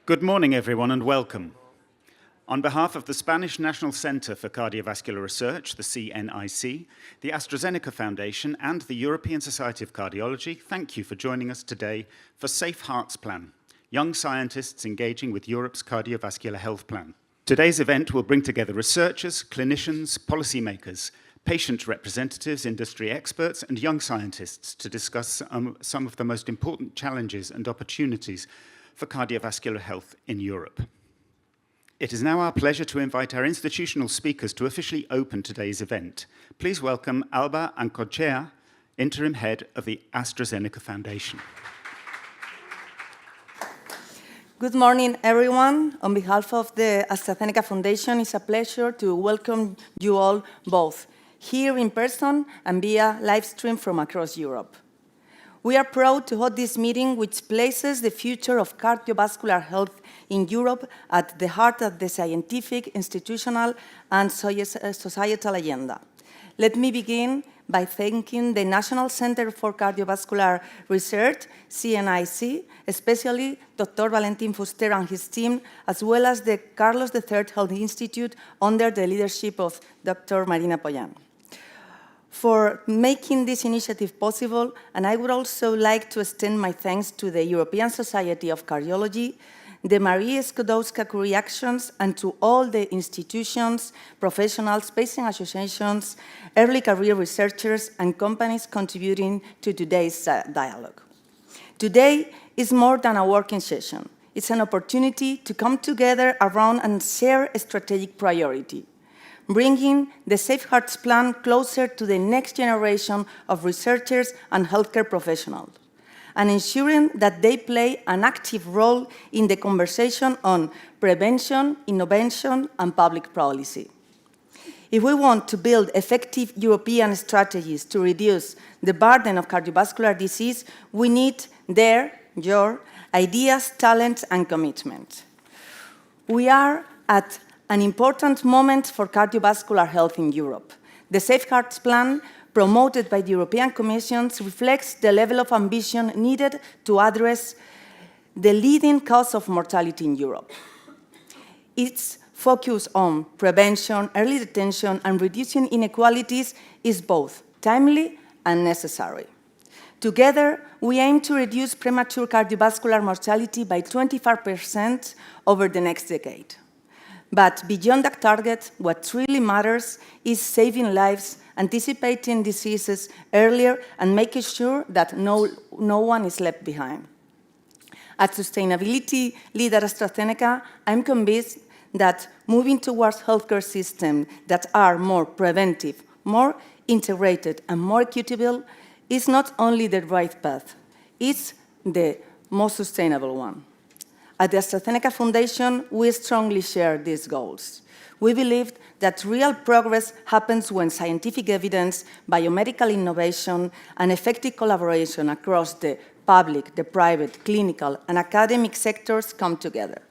Good morning, everyone, and welcome. On behalf of the Spanish National Centre for Cardiovascular Research, the CNIC, the AstraZeneca Foundation, and the European Society of Cardiology, thank you for joining us today for Safe Hearts Plan, young scientists engaging with Europe's cardiovascular health plan. Today's event will bring together researchers, clinicians, policymakers, patient representatives, industry experts, and young scientists to discuss some of the most important challenges and opportunities for cardiovascular health in Europe. It is now our pleasure to invite our institutional speakers to officially open today's event. Please welcome Alba Ancochea, Interim Head of the AstraZeneca Foundation. Good morning, everyone. On behalf of the AstraZeneca Foundation, it's a pleasure to welcome you all both here in person and via live stream from across Europe. We are proud to hold this meeting, which places the future of cardiovascular health in Europe at the heart of the scientific, institutional, and societal agenda. Let me begin by thanking the National Centre for Cardiovascular Research, CNIC, especially Dr. Valentin Fuster and his team, as well as the Carlos III Health Institute under the leadership of Dr. Marina, for making this initiative possible, and I would also like to extend my thanks to the European Society of Cardiology, the Marie Skłodowska-Curie Actions, and to all the institutions, professionals, patient associations, early career researchers, and companies contributing to today's dialogue. Today is more than a working session. It's an opportunity to come together around and share a strategic priority, bringing the Safe Hearts Plan closer to the next generation of researchers and healthcare professionals, and ensuring that they play an active role in the conversation on prevention, innovation, and public policy. If we want to build effective European strategies to reduce the burden of cardiovascular disease, we need your ideas, talent, and commitment. We are at an important moment for cardiovascular health in Europe. The Safe Hearts Plan, promoted by the European Commission, reflects the level of ambition needed to address the leading cause of mortality in Europe. Its focus on prevention, early detection, and reducing inequalities is both timely and necessary. Together, we aim to reduce premature cardiovascular mortality by 25% over the next decade. But beyond that target, what really matters is saving lives, anticipating diseases earlier, and making sure that no one is left behind. As sustainability leader at AstraZeneca, I'm convinced that moving towards healthcare systems that are more preventive, more integrated, and more equitable is not only the right path, it's the most sustainable one. At the AstraZeneca Foundation, we strongly share these goals. We believe that real progress happens when scientific evidence, biomedical innovation, and effective collaboration across the public, the private, clinical, and academic sectors come together.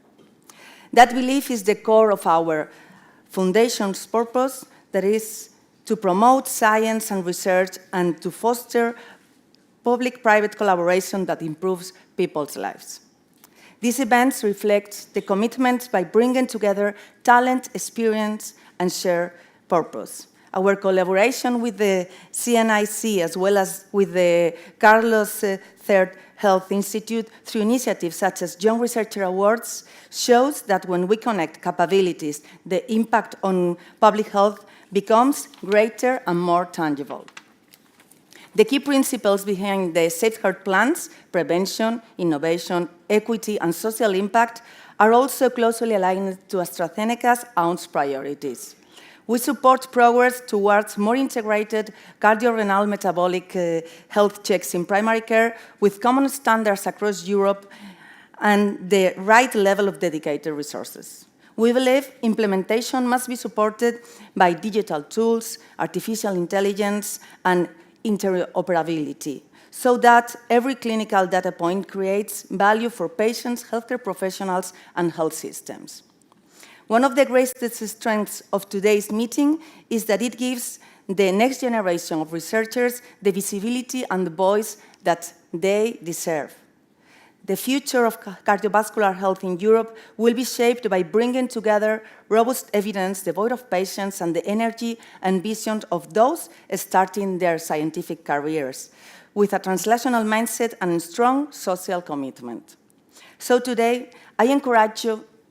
That belief is the core of our foundation's purpose, that is to promote science and research and to foster public-private collaboration that improves people's lives. These events reflect the commitment by bringing together talent, experience, and shared purpose. Our collaboration with the CNIC, as well as with the Carlos III Health Institute, through initiatives such as Young Researcher Awards, shows that when we connect capabilities, the impact on public health becomes greater and more tangible. The key principles behind the Safe Heart Plans, prevention, innovation, equity, and social impact, are also closely aligned to AstraZeneca's own priorities. We support progress towards more integrated cardiorenal metabolic health checks in primary care with common standards across Europe and the right level of dedicated resources. We believe implementation must be supported by digital tools, artificial intelligence, and interoperability, so that every clinical data point creates value for patients, healthcare professionals, and health systems. One of the greatest strengths of today's meeting is that it gives the next generation of researchers the visibility and the voice that they deserve. The future of cardiovascular health in Europe will be shaped by bringing together robust evidence devoid of patience and the energy and vision of those starting their scientific careers, with a translational mindset and strong social commitment. So today, I encourage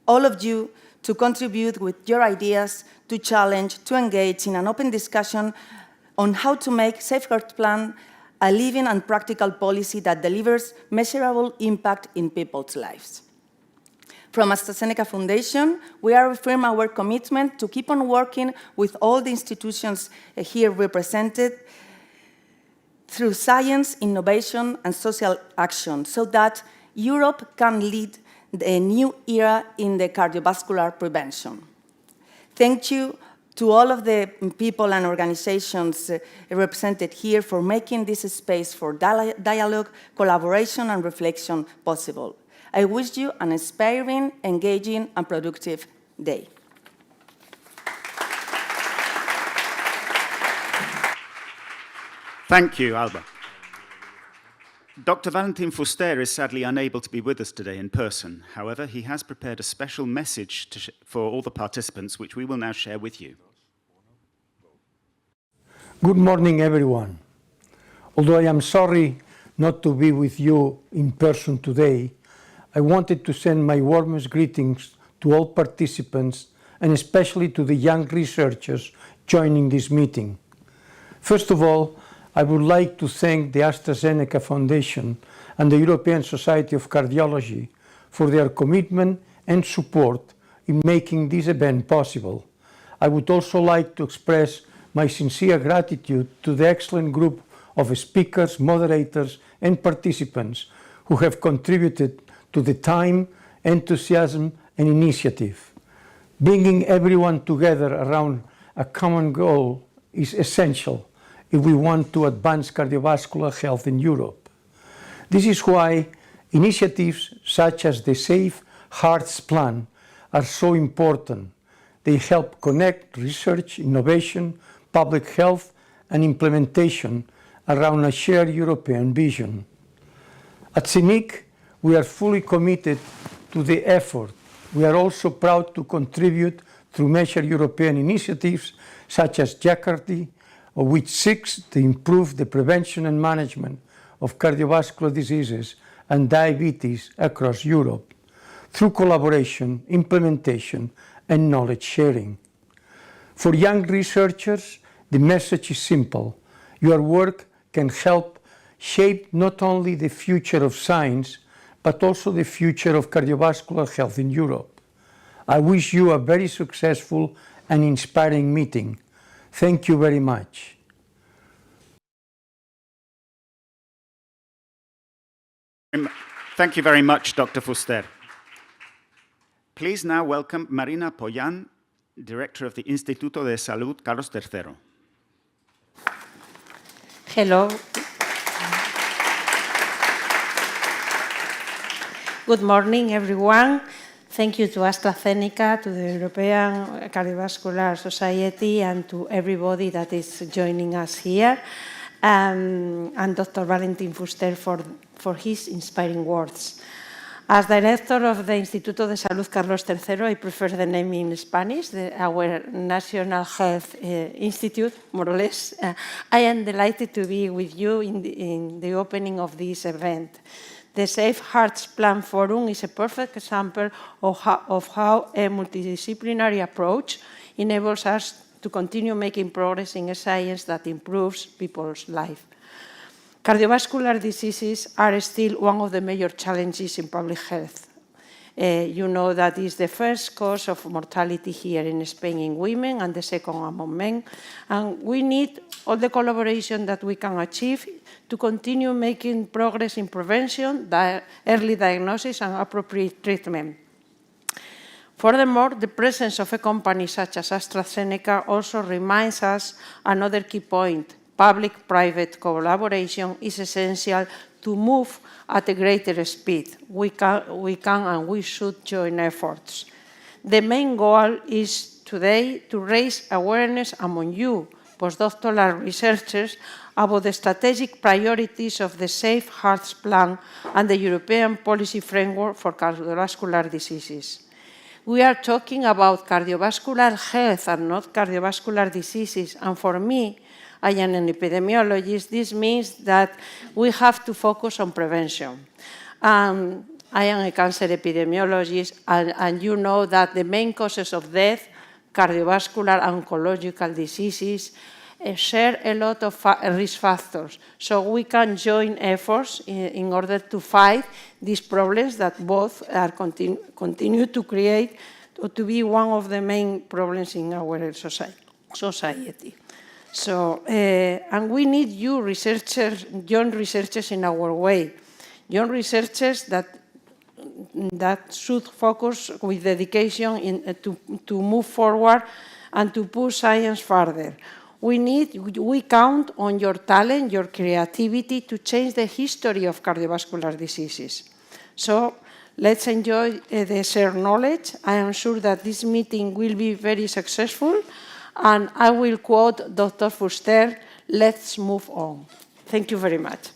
all of you to contribute with your ideas, to challenge, to engage in an open discussion on how to make Safeguard Plan a living and practical policy that delivers measurable impact in people's lives. From AstraZeneca Foundation, we reaffirm our commitment to keep on working with all the institutions here represented through science, innovation, and social action so that Europe can lead a new era in the cardiovascular prevention. Thank you to all of the people and organizations represented here for making this space for dialogue, collaboration, and reflection possible. I wish you an inspiring, engaging, and productive day. Thank you, Alba. Dr. Valentin Fuster is sadly unable to be with us today in person. However, he has prepared a special message for all the participants, which we will now share with you. Good morning, everyone. Although I am sorry not to be with you in person today, I wanted to send my warmest greetings to all participants and especially to the young researchers joining this meeting. First of all, I would like to thank the AstraZeneca Foundation and the European Society of Cardiology for their commitment and support in making this event possible. I would also like to express my sincere gratitude to the excellent group of speakers, moderators, and participants who have contributed to the time, enthusiasm, and initiative. Bringing everyone together around a common goal is essential if we want to advance cardiovascular health in Europe. This is why initiatives such as the Safe Hearts Plan are so important. They help connect research, innovation, public health, and implementation around a shared European vision. At CNIC, we are fully committed to the effort. We are also proud to contribute through major European initiatives such as JACARD, which seeks to improve the prevention and management of cardiovascular diseases and diabetes across Europe, through collaboration, implementation, and knowledge sharing. For young researchers, the message is simple. Your work can help shape not only the future of science, but also the future of cardiovascular health in Europe. I wish you a very successful and inspiring meeting. Thank you very much. Thank you very much, Dr. Fuster. Please now welcome Marina Pollán, Director of the Instituto de Salud Carlos III. Hello. Good morning, everyone. Thank you to AstraZeneca, to the European Cardiovascular Society, and to everybody that is joining us here, and Dr. Valentin Fuster for his inspiring words. As director of the Instituto de Salud Carlos III, I prefer the name in Spanish, our National Health Institute, more or less. I am delighted to be with you in the opening of this event. The Safe Hearts Plan Forum is a perfect example of how a multidisciplinary approach enables us to continue making progress in a science that improves people's lives. Cardiovascular diseases are still one of the major challenges in public health. You know that is the first cause of mortality here in Spain in women and the second among men. And we need all the collaboration that we can achieve to continue making progress in prevention, early diagnosis, and appropriate treatment. Furthermore, the presence of a company such as AstraZeneca also reminds us another key point. Public-private collaboration is essential to move at a greater speed. We can and we should join efforts. The main goal is today to raise awareness among you, postdoctoral researchers about the strategic priorities of the Safe Hearts Plan and the European Policy Framework for Cardiovascular Diseases. We are talking about cardiovascular health and not cardiovascular diseases, and for me, I am an epidemiologist, this means that we have to focus on prevention. I am a cancer epidemiologist, and you know that the main causes of death, cardiovascular and oncological diseases, share a lot of risk factors. So we can join efforts in order to fight these problems that both are continue to create or to be one of the main problems in our society. So, and we need you researchers, young researchers in our way, young researchers that should focus with dedication to move forward and to push science further. We count on your talent, your creativity to change the history of cardiovascular diseases. So let's enjoy the shared knowledge. I am sure that this meeting will be very successful. And I will quote Dr. Fuster, let's move on. Thank you very much.